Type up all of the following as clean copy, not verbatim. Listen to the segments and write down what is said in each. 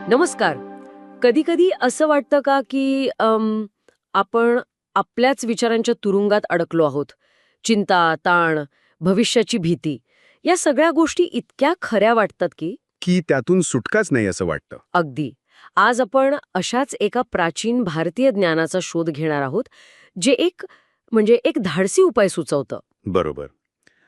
नमस्कार. कधी-कधी असं वाटतं का, की आपण आपल्याच विचारांच्या तुरुंगात अडकलो आहोत. चिंता, ताण, भविष्याची भीती या सगळ्या गोष्टी इतक्या खऱ्या वाटतात की त्यातून सुटकाच नाही असं वाटतं. अगदी. आज आपण अशाच एका प्राचीन भारतीय ज्ञानाचा शोध घेणार आहोत, जे एक धाडसी उपाय सुचवतं. बरोबर.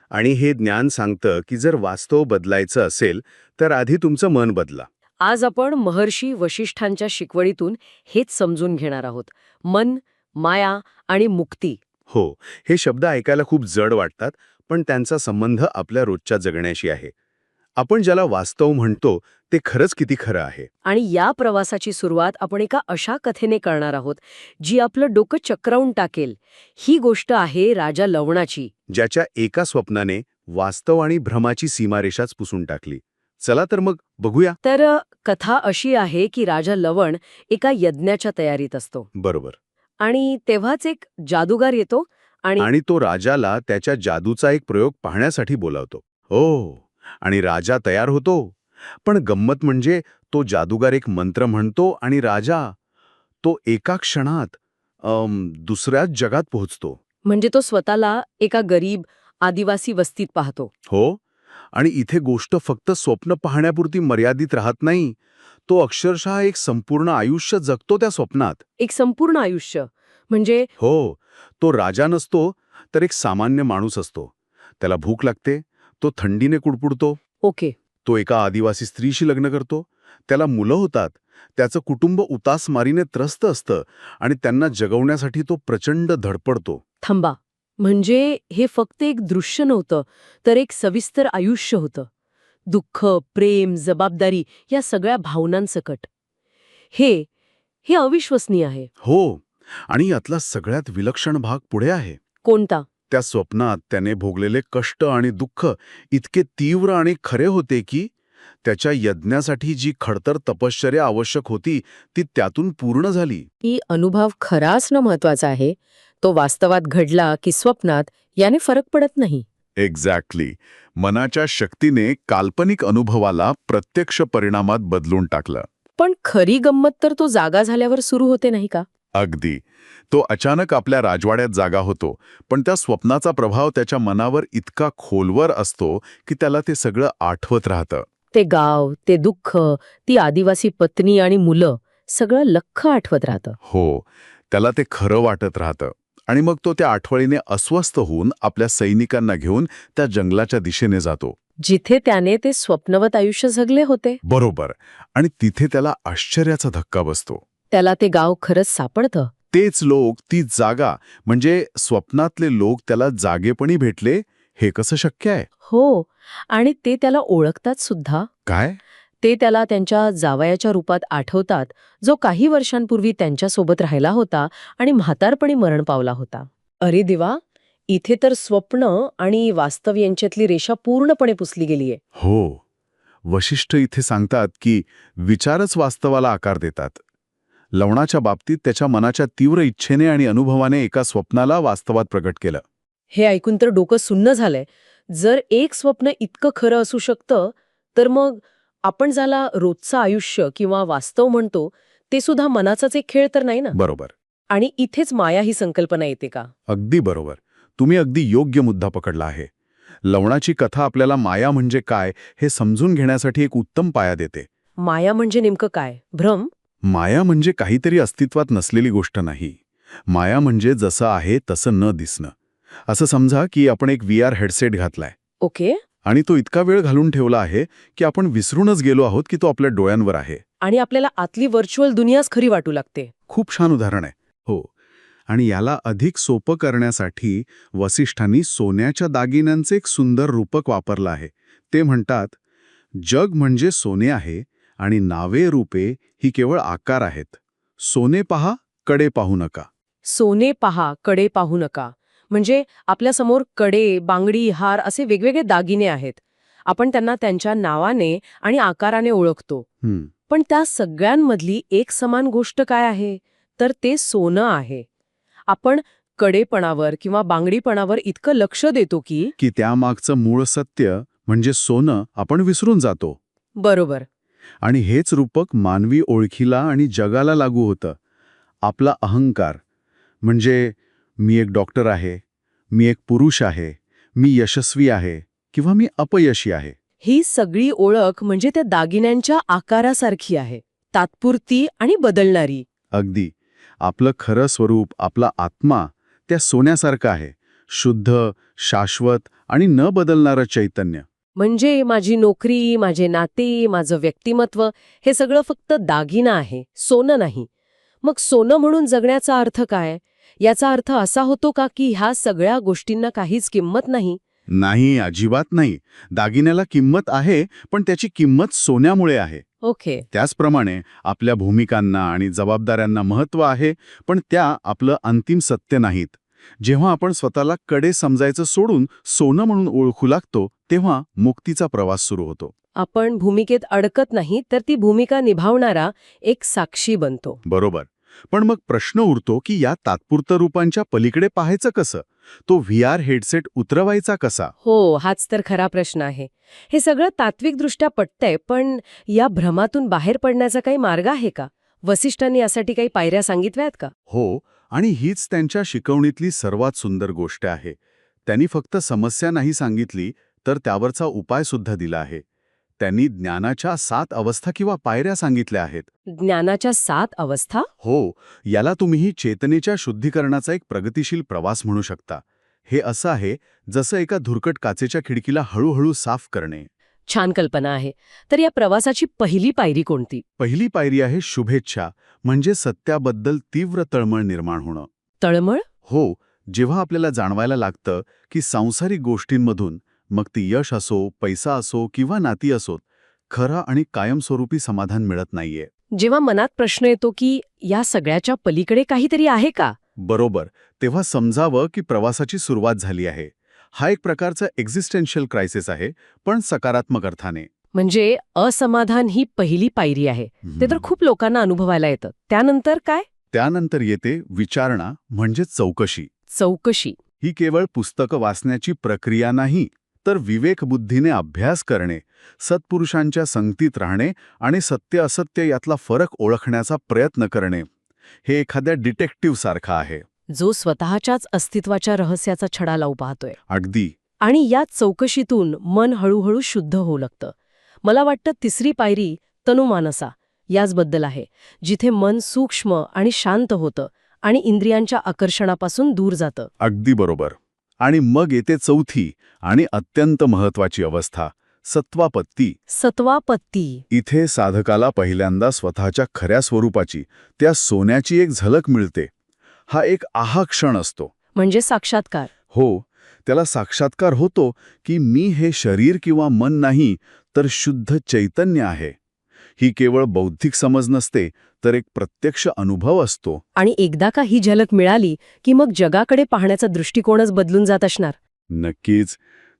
आणि हे ज्ञान सांगतं की जर वास्तव बदलायचं असेल तर आधी तुमचं मन बदला. आज आपण महर्षी वशिष्ठांच्या शिकवणीतून हेच समजून घेणार आहोत. मन, माया आणि मुक्ती. हो, हे शब्द ऐकायला खूप जड वाटतात, पण त्यांचा संबंध आपल्या रोजच्या जगण्याशी आहे. आपण ज्याला वास्तव म्हणतो ते खरंच किती खरं आहे. आणि या प्रवासाची सुरुवात आपण एका अशा कथेने करणार आहोत, जी आपलं डोकं चक्रावून टाकेल. ही गोष्ट आहे राजा लवणाची. ज्याच्या एका स्वप्नाने वास्तव आणि भ्रमाची सीमारेषाच पुसून टाकली. चला तर मग बघूया. तर कथा अशी आहे की राजा लवण एका यज्ञाच्या तयारीत असतो बरोबर. आणि तेव्हाच एक जादूगार येतो आणि आणि तो राजाला त्याच्या जादूचा एक प्रयोग पाहण्यासाठी बोलावतो. हो, आणि राजा तयार होतो. पण गंमत म्हणजे तो जादूगार एक मंत्र म्हणतो आणि राजा तो एका क्षणात दुसऱ्याच जगात पोहोचतो. म्हणजे तो स्वतःला एका गरीब आदिवासी वस्तीत पाहतो. हो, आणि इथे गोष्ट फक्त स्वप्न पाहण्यापुरती मर्यादित राहत नाही. तो अक्षरशः एक संपूर्ण आयुष्य जगतो त्या स्वप्नात. एक संपूर्ण आयुष्य म्हणजे हो, तो राजा नसतो तर एक सामान्य माणूस असतो. त्याला भूक लागते, तो थंडीने कुडकुडतो. ओके. तो एका आदिवासी स्त्रीशी लग्न करतो. त्याला मुलं होतात. त्याचं कुटुंब उतासमारीने त्रस्त असतं आणि त्यांना जगवण्यासाठी तो प्रचंड धडपडतो. थांबा. म्हणजे हे फक्त एक दृश्य नव्हतं, तर एक सविस्तर आयुष्य होतं. दुःख, प्रेम, जबाबदारी या सगळ्या भावनांसकट. हे हे अविश्वसनीय आहे. हो, आणि यातला सगळ्यात विलक्षण भाग पुढे आहे. कोणता? त्या स्वप्नात त्याने भोगलेले कष्ट आणि दुःख इतके तीव्र आणि खरे होते की त्याच्या यज्ञासाठी जी खडतर तपश्चर्या आवश्यक होती ती त्यातून पूर्ण झाली. की अनुभव खरा असणं महत्वाचा आहे. तो वास्तवात घडला की स्वप्नात याने फरक पडत नाही. एक्झॅक्टली. मनाच्या शक्तीने काल्पनिक अनुभवाला प्रत्यक्ष परिणामात बदलून टाकलं. पण खरी गंमत तर तो जागा झाल्यावर सुरू होते नाही का? अगदी. तो अचानक आपल्या राजवाड्यात जागा होतो, पण त्या स्वप्नाचा प्रभाव त्याच्या मनावर इतका खोलवर असतो की त्याला ते सगळं आठवत राहतं. ते गाव, ते दुःख, ती आदिवासी पत्नी आणि मुलं सगळं लख्ख आठवत राहतं. हो, त्याला ते खरं वाटत राहतं. आणि मग तो त्या आठवणीने अस्वस्थ होऊन आपल्या सैनिकांना घेऊन त्या जंगलाच्या दिशेने जातो. जिथे त्याने ते स्वप्नवत आयुष्य जगले होते. बरोबर. आणि तिथे त्याला आश्चर्याचा धक्का बसतो. त्याला ते गाव खरंच सापडतं. तेच लोक, ती जागा, म्हणजे स्वप्नातले लोक त्याला जागेपणी भेटले. हे कसं शक्य आहे? हो, आणि ते त्याला ओळखतात सुद्धा. काय? ते त्याला त्यांच्या जावयाच्या रूपात आठवतात, जो काही वर्षांपूर्वी त्यांच्यासोबत राहिला होता आणि म्हातारपणी मरण पावला होता. अरे देवा, इथे तर स्वप्न आणि वास्तव यांच्यातली रेषा पूर्णपणे पुसली गेलीये. हो. वशिष्ठ इथे सांगतात की विचारच वास्तवाला आकार देतात. लवणाच्या बाबतीत त्याच्या मनाच्या तीव्र इच्छेने आणि अनुभवाने एका स्वप्नाला वास्तवात प्रगट केलं. हे ऐकून तर डोकं सुन्न झालंय. जर एक स्वप्न इतकं खरं असू शकतं, तर मग आपण ज्याला रोजचं आयुष्य किंवा वास्तव म्हणतो, ते सुद्धा मनाचाच एक खेळ तर नाही ना? बरोबर. आणि इथेच माया ही संकल्पना येते का? अगदी बरोबर. तुम्ही अगदी योग्य मुद्दा पकडला आहे. लवणाची कथा आपल्याला माया म्हणजे काय हे समजून घेण्यासाठी एक उत्तम पाया देते. माया म्हणजे नेमकं काय? भ्रम? माया म्हणजे काहीतरी अस्तित्वात नसलेली गोष्ट नाही. माया म्हणजे जसं आहे तसं न दिसणं. असं समजा की आपण एक VR हेडसेट घातलाय ओके. आणि तो इतका वेळ घालून ठेवला आहे की आपण विसरूनच गेलो आहोत की तो आपल्या डोळ्यांवर आहे. आणि आपल्याला आतली व्हर्च्युअल दुनियाच खरी वाटू लागते. खूप छान उदाहरण आहे. हो. आणि याला अधिक सोपं करण्यासाठी वसिष्ठांनी सोन्याच्या दागिन्यांचे एक सुंदर रूपक वापरलं आहे. ते म्हणतात, जग म्हणजे सोने आहे आणि नावे रूपे ही केवळ आकार आहेत. सोने पहा, कडे पाहू नका. सोने पहा, कडे पाहू नका. म्हणजे आपल्यासमोर कडे, बांगडी, हार असे वेगवेगळे दागिने आहेत. आपण त्यांना त्यांच्या नावाने आणि आकाराने ओळखतो. पण त्या सगळ्यांमधली एक समान गोष्ट काय आहे? तर ते सोनं आहे. आपण कडेपणावर किंवा बांगडीपणावर इतकं लक्ष देतो की त्यामागचं मूळ सत्य म्हणजे सोनं आपण विसरून जातो. बरोबर. आणि हेच रूपक मानवी ओळखीला आणि जगाला लागू होतं. आपला अहंकार, म्हणजे मी एक डॉक्टर आहे, मी एक पुरुष आहे, मी यशस्वी आहे किंवा मी अपयशी आहे. ही सगळी ओळख म्हणजे त्या दागिन्यांच्या आकारासारखी आहे, तात्पुरती आणि बदलणारी. अगदी. आपलं खरं स्वरूप, आपला आत्मा त्या सोन्यासारखं आहे, शुद्ध, शाश्वत आणि न बदलणारं चैतन्य. म्हणजे माझी नोकरी, माझे नाते, माझं व्यक्तिमत्व हे सगळं फक्त दागिना आहे, सोनं नाही. मग सोनं म्हणून जगण्याचा अर्थ काय? याचा अर्थ असा होतो का की ह्या सगळ्या गोष्टींना काहीच किंमत नाही? नाही, अजिबात नाही. दागिन्याला किंमत आहे, पण त्याची किंमत सोन्यामुळे आहे. ओके. त्याचप्रमाणे आपल्या भूमिकांना आणि जबाबदाऱ्यांना महत्त्व आहे, पण त्या आपलं अंतिम सत्य नाहीत. जेव्हा आपण स्वतःला कडे समजायचं सोडून सोनं म्हणून ओळखू लागतो, तेव्हा मुक्तीचा प्रवास सुरू होतो. आपण भूमिकेत अडकत नाही, तर ती भूमिका निभावणारा एक साक्षी बनतो. बरोबर. पण मग प्रश्न उरतो की या तात्पुरतं रूपांच्या पलीकडे पाहायचं कसं? तो VR हेडसेट उतरवायचा कसा? हो, हाच तर खरा प्रश्न आहे. हे सगळं तात्विकदृष्ट्या पटतंय, पण या भ्रमातून बाहेर पडण्याचा काही मार्ग आहे का? वसिष्ठांनी यासाठी काही पायऱ्या सांगितल्या आहेत का? हो, आणि हीच त्यांच्या शिकवणीतली सर्वात सुंदर गोष्ट आहे. त्यांनी फक्त समस्या नाही सांगितली, तर त्यावरचा उपाय सुद्धा दिला आहे. त्यांनी ज्ञानाच्या 7 अवस्था किंवा पायऱ्या सांगितल्या आहेत. ज्ञानाच्या 7 अवस्था? हो, याला तुम्हीही चेतनेच्या शुद्धीकरणाचा एक प्रगतिशील प्रवास म्हणू शकता. हे असं आहे जसं एका धुरकट काचेच्या खिडकीला हळूहळू साफ करणे. छान कल्पना आहे. तर या प्रवासाची पहिली पायरी कोणती? पहिली पायरी आहे शुभेच्छा, म्हणजे सत्याबद्दल तीव्र तळमळ निर्माण होणं. तळमळ? हो, जेव्हा आपल्याला जाणवायला लागतं की सांसारिक गोष्टींमधून, मग ती यश असो, पैसा असो किंवा नाती असोत, खरं आणि कायमस्वरूपी समाधान मिळत नाहीये. जेव्हा मनात प्रश्न येतो की या सगळ्याच्या पलीकडे काहीतरी आहे का? बरोबर, तेव्हा समजावं की प्रवासाची सुरुवात झाली आहे. हा एक प्रकारचा एक्झिस्टेन्शियल क्रायसिस आहे, पण सकारात्मक अर्थाने. म्हणजे असमाधान ही पहिली पायरी आहे. ते तर खूप लोकांना अनुभवायला येतं. त्यानंतर काय? त्यानंतर येते विचारणा, म्हणजे चौकशी. चौकशी. ही केवळ पुस्तकं वाचण्याची प्रक्रिया नाही, तर विवेकबुद्धीने अभ्यास करणे, सत्पुरुषांच्या संगतीत राहणे आणि सत्य असत्य यातला फरक ओळखण्याचा प्रयत्न करणे. हे एखाद्या डिटेक्टिव्हसारखं आहे. जो स्वतःच्याच अस्तित्वाच्या रहस्याचा छडा लावू पाहतोय. अगदी. आणि या चौकशीतून मन हळूहळू शुद्ध होऊ लागतं. मला वाटतं तिसरी पायरी तनुमानसा याचबद्दल आहे, जिथे मन सूक्ष्म आणि शांत होतं आणि इंद्रियांच्या आकर्षणापासून दूर जातं. अगदी बरोबर. आणि मग येते चौथी आणि अत्यंत महत्वाची अवस्था, सत्वापत्ती. सत्वापत्ती. इथे साधकाला पहिल्यांदा स्वतःच्या खऱ्या स्वरूपाची, त्या सोन्याची एक झलक मिळते. हा एक आहा क्षण असतो. म्हणजे साक्षात्कार. हो, त्याला साक्षात्कार होतो की मी हे शरीर किंवा मन नाही, तर शुद्ध चैतन्य आहे. ही केवळ बौद्धिक समज नसते, तर एक प्रत्यक्ष अनुभव असतो. आणि एकदा का ही झलक मिळाली की मग जगाकडे पाहण्याचा दृष्टिकोनच बदलून जात असणार. नक्कीच.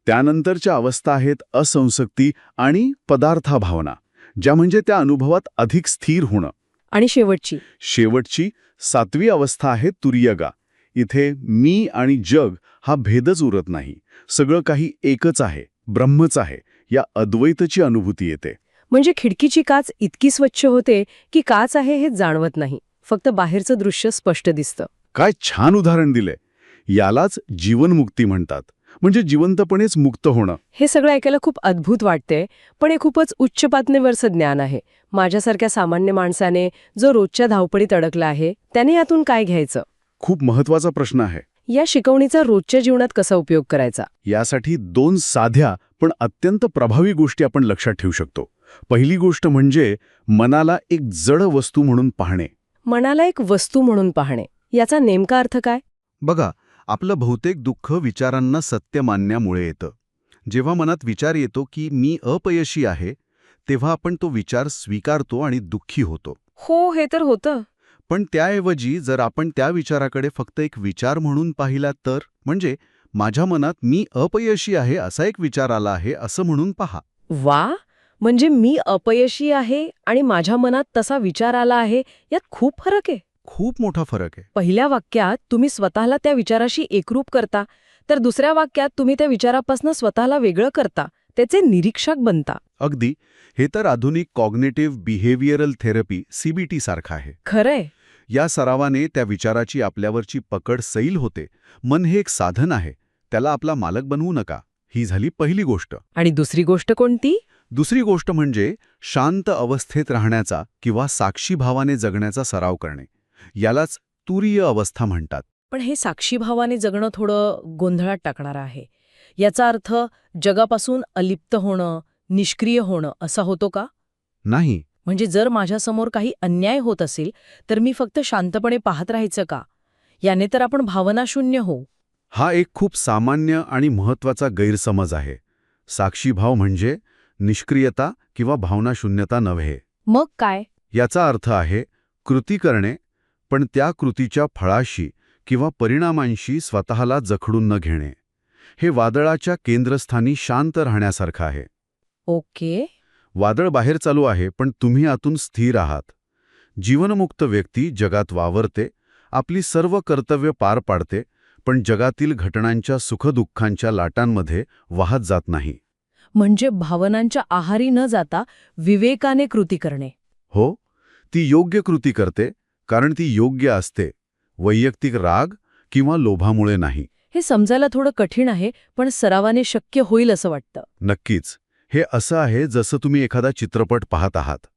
त्यानंतरच्या अवस्था आहेत असंसक्ती आणि पदार्थाभावना, ज्या म्हणजे त्या अनुभवात अधिक स्थिर होणं. आणि शेवटची 7वी अवस्था आहे तुर्यगा. इथे मी आणि जग हा भेदच उरत नाही. सगळं काही एकच आहे, ब्रह्मच आहे, या अद्वैताची अनुभूती येते. म्हणजे खिडकीची काच इतकी स्वच्छ होते की काच आहे हे जाणवत नाही, फक्त बाहेरचं दृश्य स्पष्ट दिसतं. काय छान उदाहरण दिलंय. यालाच जीवनमुक्ती म्हणतात, म्हणजे जिवंतपणेच मुक्त होणं. हे सगळं ऐकायला खूप अद्भुत वाटते, पण हे खूपच उच्च पातळीवरचं ज्ञान आहे. माझ्यासारख्या सामान्य माणसाने जो रोजच्या धावपळीत अडकला आहे, त्याने यातून काय घ्यायचं? खूप महत्वाचा प्रश्न आहे. या शिकवणीचा रोजच्या जीवनात कसा उपयोग करायचा? यासाठी 2 साध्या पण अत्यंत प्रभावी गोष्टी आपण लक्षात ठेवू शकतो. पहिली गोष्ट म्हणजे मनाला एक जड वस्तू म्हणून पाहणे. मनाला एक वस्तू म्हणून पाहणे, याचा नेमका अर्थ काय? बघा, आपलं बहुतेक दुःख विचारांना सत्य मानण्यामुळे येतं. जेव्हा मनात विचार येतो की मी अपयशी आहे, तेव्हा आपण तो विचार स्वीकारतो आणि दुःखी होतो. हो, हे तर होतं. पण त्याऐवजी जर आपण त्या विचाराकडे फक्त एक विचार म्हणून पाहिला तर, म्हणजे माझ्या मनात मी अपयशी आहे असा एक विचार आला आहे असं म्हणून पहा. वा, म्हणजे मी अपयशी आहे आणि माझ्या मनात तसा विचार आला आहे, यात खूप फरक आहे. खूप मोठा फरक आहे. पहिल्या वाक्यात तुम्ही स्वतःला त्या विचाराशी एकरूप करता, तर दुसऱ्या वाक्यात तुम्ही त्या विचारापासून स्वतःला वेगळं करता, त्याचे निरीक्षक बनता. अगदी. हे तर आधुनिक कॉग्निटिव्ह बिहेवियरल थेरपी CBT सारखं आहे. खरंय. या सरावाने त्या विचाराची आपल्यावरची पकड सैल होते. मन हे एक साधन आहे, त्याला आपला मालक बनवू नका. ही झाली पहिली गोष्ट. आणि दुसरी गोष्ट कोणती? दुसरी गोष्ट म्हणजे शांत अवस्थेत राहण्याचा किंवा साक्षी भावाने जगण्याचा सराव करणे. यालाच तुरीय अवस्था म्हणतात. पण हे साक्षीभावाने जगणं थोडं गोंधळात टाकणारं आहे. याचा अर्थ जगापासून अलिप्त होणं, निष्क्रिय होणं असा होतो का? नाही. म्हणजे जर माझ्यासमोर काही अन्याय होत असेल तर मी फक्त शांतपणे पाहत राहायचं का? याने तर आपण भावनाशून्य होऊ. हा एक खूप सामान्य आणि महत्वाचा गैरसमज आहे. साक्षीभाव म्हणजे निष्क्रियता किंवा भावनाशून्यता नव्हे. मग काय? याचा अर्थ आहे कृती करणे, पण त्या कृतीच्या फळाशी किंवा परिणामांशी स्वतःला जखडून न घेणे. हे वादळाच्या केंद्रस्थानी शांत राहण्यासारखं आहे. ओके. वादळ बाहेर चालू आहे, पण तुम्ही आतून स्थिर आहात. जीवनमुक्त व्यक्ती जगात वावरते, आपली सर्व कर्तव्य पार पाडते, पण जगातील घटनांच्या सुखदुःखांच्या लाटांमध्ये वाहत जात नाही. म्हणजे भावनांच्या आहारी न जाता विवेकाने कृती करणे. हो, ती योग्य कृती करते, कारण ती योग्य असते, वैयक्तिक राग किंवा लोभामुळे नाही. हे समजायला थोडं कठीण आहे, पण सरावाने शक्य होईल असं वाटतं. नक्कीच. हे असं आहे जसं तुम्ही एखादा चित्रपट पाहत आहात,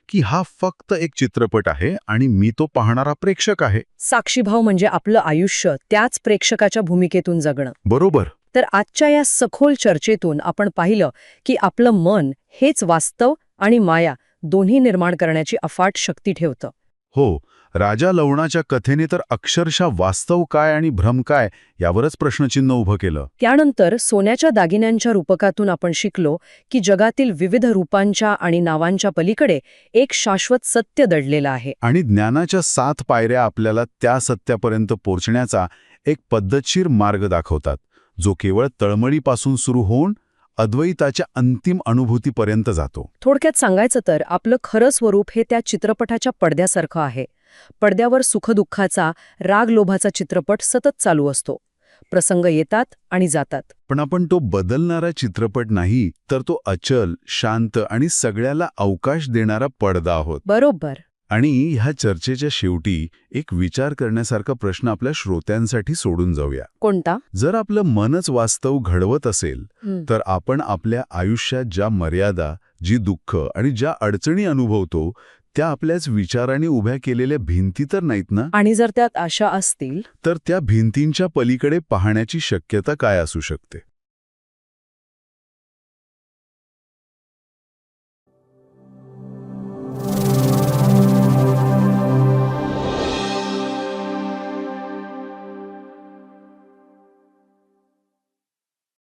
की हा फक्त एक चित्रपट आहे आणि मी तो पाहणारा प्रेक्षक आहे. साक्षीभाव म्हणजे आपलं आयुष्य त्याच प्रेक्षकाच्या भूमिकेतून जगणं. बरोबर. तर आजच्या या सखोल चर्चेतून आपण पाहिलं की आपलं मन हेच वास्तव आणि माया दोन्ही निर्माण करण्याची अफाट शक्ती ठेवतं. हो, राजा लवणाच्या कथेने तर अक्षरशः वास्तव काय आणि भ्रम काय यावरच प्रश्नचिन्ह उभं केलं. त्यानंतर सोन्याच्या दागिन्यांच्या रूपकातून आपण शिकलो की जगातील विविध रूपांच्या आणि नावांच्या पलीकडे एक शाश्वत सत्य दडलेलं आहे. आणि ज्ञानाच्या 7 पायऱ्या आपल्याला त्या सत्यापर्यंत पोचण्याचा एक पद्धतशीर मार्ग दाखवतात, जो केवळ तळमळीपासून सुरू होऊन अद्वैताच्या अंतिम अनुभूतीपर्यंत जातो. थोडक्यात सांगायचं तर आपलं खरं स्वरूप हे त्या चित्रपटाच्या पडद्यासारखं आहे. पडद्यावर सुखदुःखाचा, रागलोभाचा चित्रपट सतत चालू असतो. प्रसंग येतात आणि जातात. पण आपण तो बदलणारा चित्रपट नाही, तर तो अचल, शांत आणि सगळ्याला अवकाश देणारा पडदा आहोत. बरोबर. आणि ह्या चर्चेच्या शेवटी एक विचार करण्यासारखा प्रश्न आपल्या श्रोत्यांसाठी सोडून जाऊया. कोणता? जर आपलं मनच वास्तव घडवत असेल, तर आपण आपल्या आयुष्यात ज्या मर्यादा, जी दुःख आणि ज्या अडचणी अनुभवतो, त्या आपल्याच विचारांनी उभ्या केलेल्या भिंती तर नाहीत ना? आणि जर त्यात आशा असतील तर त्या भिंतींच्या पलीकडे पाहण्याची शक्यता काय असू शकते?